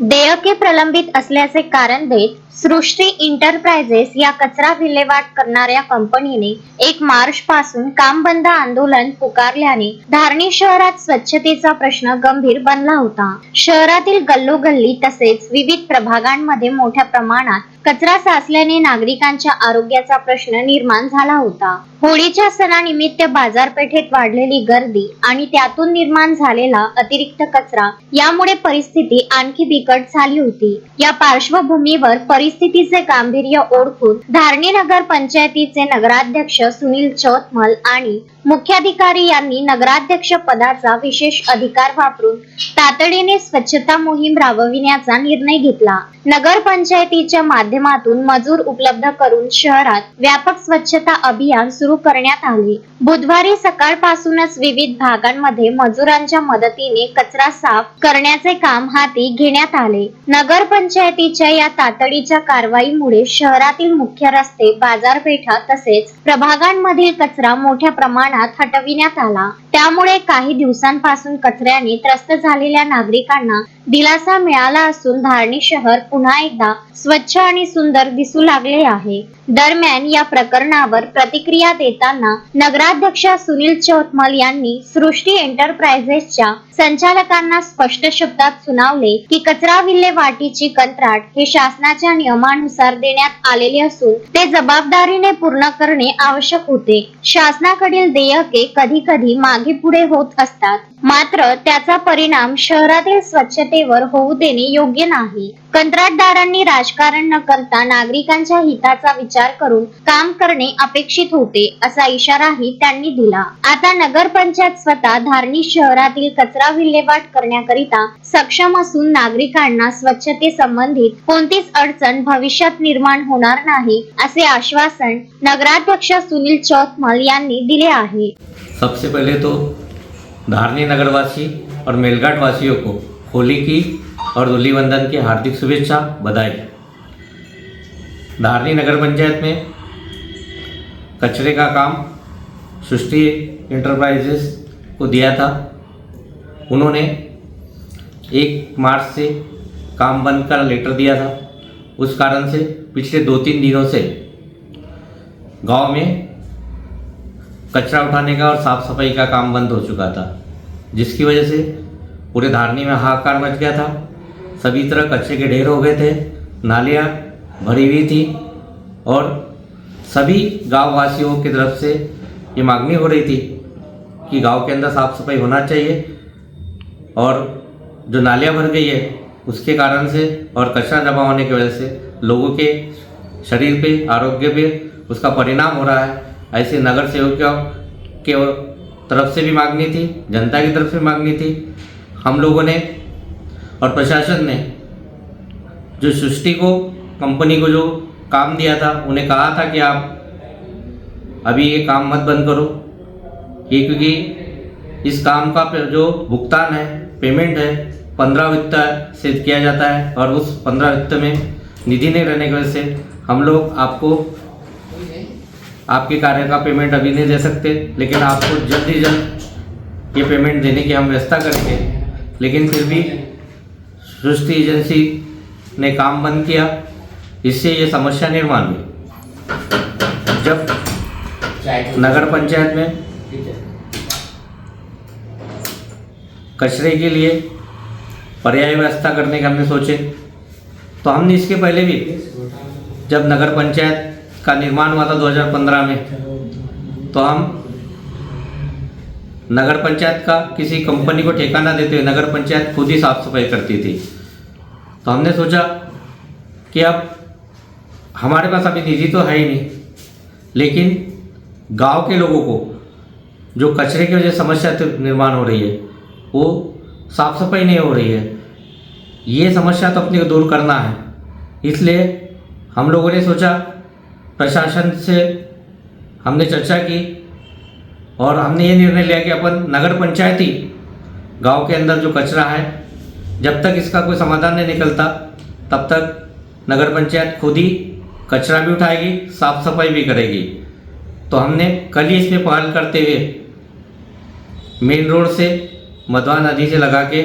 देयके प्रलंबित असल्याचे कारण देत सृष्टी इंटरप्राइजेस या कचरा विल्हेवाट करणाऱ्या कंपनीने 1 मार्च पासून काम बंद आंदोलन पुकारल्याने धारणी शहरात स्वच्छतेचा प्रश्न गंभीर बनला होता। शहरातील गल्लोगल्ली तसेच विविध प्रभागांमध्ये मोठ्या प्रमाणात कचरा साचल्याने नागरिकांच्या आरोग्याचा प्रश्न निर्माण झाला होता। होळीच्या सणानिमित्त बाजारपेठेत वाढलेली गर्दी आणि त्यातून निर्माण झालेला अतिरिक्त कचरा यामुळे परिस्थिती आणखी बिकट झाली होती। या पार्श्वभूमीवर परिस्थितीचे गांभीर्य ओळखून धारणी नगर पंचायतीचे नगराध्यक्ष सुनील चौतमल आणि मुख्याधिकारी यांनी नगराध्यक्ष पदाचा विशेष अधिकार वापरून तातडीने स्वच्छता मोहीम राबविण्याचा निर्णय घेतला। नगर पंचायतीच्या माध्यमातून मजूर उपलब्ध करून शहरात व्यापक स्वच्छता अभियान सुरू करण्यात आले। बुधवारी सकाळपासूनच विविध भागांमध्ये मजुरांच्या मदतीने कचरा साफ करण्याचे काम हाती घेण्यात आले। नगर पंचायतीच्या या तातडीच्या कारवाईमुळे शहरातील मुख्य रस्ते, बाजारपेठा तसेच प्रभागांमधील कचरा मोठ्या प्रमाणात हटविण्यात आला। त्यामुळे काही दिवसांपासून कचऱ्याने त्रस्त झालेल्या नागरिकांना दिलासा मिळाला असून धारणी शहर पुन्हा एकदा स्वच्छ आणि सुंदर दिसू लागले आहे। दरम्यान या प्रकरणावर प्रतिक्रिया देताना नगराध्यक्ष सुनील चौतमल यांनी सृष्टी एंटरप्राइजेसच्या संचालकांना स्पष्ट शब्दात सुनावले की कचरा विल्हेवाटीची कंत्राट हे शासनाच्या नियमानुसार देण्यात आलेले असून ते जबाबदारीने पूर्ण करणे आवश्यक होते। शासनाकडील देयके कधी कधी मागे पुढे होत असतात, मात्र त्याचा परिणाम शहरातील स्वच्छतेवर होऊ देणे योग्य नाही। कंत्राटदारांनी राजकारण न करता नागरिकांच्या हिताचा विचार करून काम करणे अपेक्षित होते, असा इशाराही त्यांनी दिला। आता नगरपंचायत स्वतः धारणी शहरातील कचरा विल्हेवाट करण्याकरिता सक्षम असून नागरिकांना स्वच्छते संबंधित कोणतीच अडचण भविष्यात निर्माण होणार नाही, असे आश्वासन नगराध्यक्ष सुनील चौतमल यांनी दिले आहे। सबसे पहले तो धारणी नगरवासी और मेलघाट वासियों को होली की और होली वंदन की हार्दिक शुभेच्छा, बधाई। धारणी नगर पंचायत में कचरे का काम सृष्टि इंटरप्राइजेस को दिया था। उन्होंने 1 मार्च से काम बंद का लेटर दिया था। उस कारण से पिछले 2-3 दिनों से गांव में कचरा उठाने का और साफ सफाई का काम बंद हो चुका था, जिसकी वजह से पूरे धारणी में हाहाकार मच गया था। सभी तरह कचरे के ढेर हो गए थे, नालियाँ भरी हुई थी और सभी गांव वासियों की तरफ से ये मांगनी हो रही थी कि गांव के अंदर साफ सफाई होना चाहिए और जो नालियाँ भर गई है उसके कारण से और कचरा जमा होने की वजह से लोगों के शरीर पे, आरोग्य पे उसका परिणाम हो रहा है। ऐसे नगर सेवकों के तरफ से भी मांगनी थी, जनता की तरफ से मांगनी थी। हम लोगों ने और प्रशासन ने जो सृष्टि को, कंपनी को जो काम दिया था, उन्हें कहा था कि आप अभी ये काम मत बंद करो, ये क्योंकि इस काम का जो भुगतान है, पेमेंट है 15 वित्त से किया जाता है और उस 15 वित्त में निधि नहीं रहने की वजह से हम लोग आपको आपके कार्य का पेमेंट अभी नहीं दे सकते, लेकिन आपको जल्द ही जल्द ये पेमेंट देने की हम व्यवस्था करेंगे। लेकिन फिर भी सृष्टि एजेंसी ने काम बंद किया, इससे ये समस्या निर्माण हुई। जब नगर पंचायत में कचरे के लिए पर्याय व्यवस्था करने का हमने सोचे, तो हमने इसके पहले भी जब नगर पंचायत का निर्माण हुआ था 2015 में, तो हम नगर पंचायत का किसी कंपनी को ठेका ना देते हुए नगर पंचायत खुद ही साफ सफाई करती थी। तो हमने सोचा कि अब हमारे पास अभी निधि तो है ही नहीं, लेकिन गांव के लोगों को जो कचरे की वजह से समस्या निर्माण हो रही है, वो साफ सफाई नहीं हो रही है, ये समस्या तो अपने को दूर करना है। इसलिए हम लोगों ने सोचा, प्रशासन से हमने चर्चा की और हमने ये निर्णय लिया कि अपन नगर पंचायत ही गांव के अंदर जो कचरा है, जब तक इसका कोई समाधान नहीं निकलता तब तक नगर पंचायत खुद ही कचरा भी उठाएगी, साफ सफाई भी करेगी। तो हमने कल ही इसमें पहल करते हुए मेन रोड से मधवा नदी से लगा के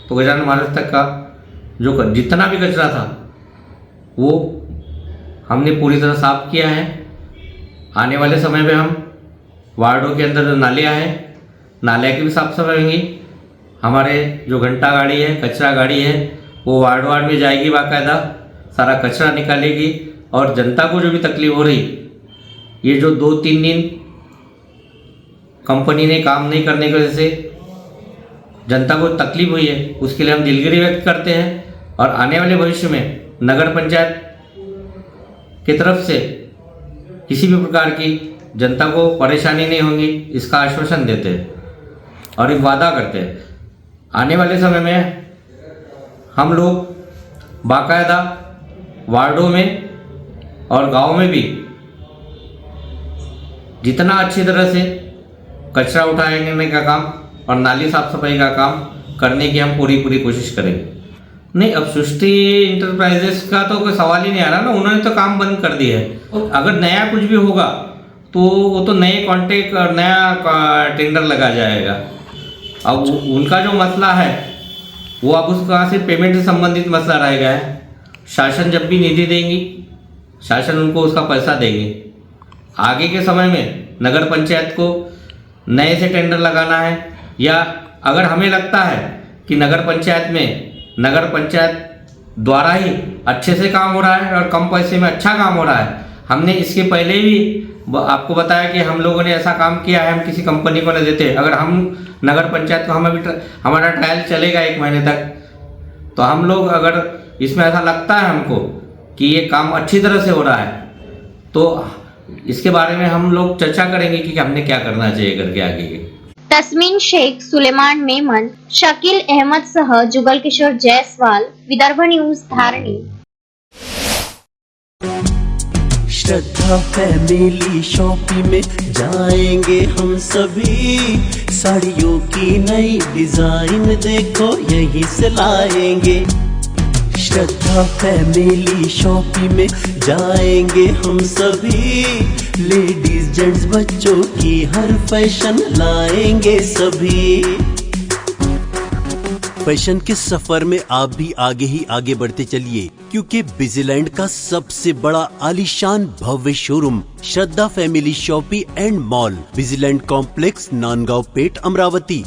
तो गजानन महाराज तक का जो जितना भी कचरा था वो हमने पूरी तरह साफ किया है। आने वाले समय में हम वार्डों के अंदर जो नालियाँ हैं, नालियाँ की भी साफ सफाई होंगी। हमारे जो घंटा गाड़ी है, कचरा गाड़ी है, वो वार्ड वार्ड में जाएगी, बाकायदा सारा कचरा निकालेगी। और जनता को जो भी तकलीफ हो रही, ये जो 2-3 दिन कंपनी ने काम नहीं करने की वजह से जनता को तकलीफ हुई है, उसके लिए हम दिलगिरी व्यक्त करते हैं। और आने वाले भविष्य में नगर पंचायत की तरफ से किसी भी प्रकार की जनता को परेशानी नहीं होगी, इसका आश्वासन देते हैं और एक वादा करते हैं। आने वाले समय में हम लोग बाकायदा वार्डों में और गांव में भी जितना अच्छी तरह से कचरा उठाने का काम और नाली साफ सफाई का काम करने की हम पूरी कोशिश करेंगे। नहीं, अब सृष्टि इंटरप्राइजेस का तो कोई सवाल ही नहीं आ रहा ना, उन्होंने तो काम बंद कर दिया है। अगर नया कुछ भी होगा तो वो तो नए कॉन्ट्रैक्ट और नया टेंडर लगा जाएगा। अब उनका जो मसला है वो अब उसका सिर्फ पेमेंट से संबंधित मसला रह गया है। शासन जब भी निधि देंगी, शासन उनको उसका पैसा देंगे। आगे के समय में नगर पंचायत को नए से टेंडर लगाना है, या अगर हमें लगता है कि नगर पंचायत द्वारा ही अच्छे से काम हो रहा है और कम पैसे में अच्छा काम हो रहा है। हमने इसके पहले भी आपको बताया कि हम लोगों ने ऐसा काम किया है, हम किसी कंपनी को नहीं देते। अगर हम नगर पंचायत को हमारा ट्रायल चलेगा 1 महीने तक, तो हम लोग अगर इसमें ऐसा लगता है हमको कि ये काम अच्छी तरह से हो रहा है, तो इसके बारे में हम लोग चर्चा करेंगे कि हमने क्या करना चाहिए करके आगे के। तस्मीन शेख, सुलेमान मेमन, शकील अहमद सह जुगल किशोर जायसवाल, विदर्भ न्यूज, धारणी। श्रद्धा फैमिली शॉपिंग में जाएंगे हम सभी, साड़ियों की नई डिजाइन देखो यहीं से लाएंगे। श्रद्धा फैमिली शॉपिंग में जाएंगे हम सभी, लेडीज जेंट्स बच्चों की हर फैशन लाएंगे सभी। फैशन के सफर में आप भी आगे ही आगे बढ़ते चलिए, क्योंकि बिजीलैंड का सबसे बड़ा आलीशान भव्य showroom Shraddha family shopping and mall, Busyland complex, Nandgaon Peth, Amravati.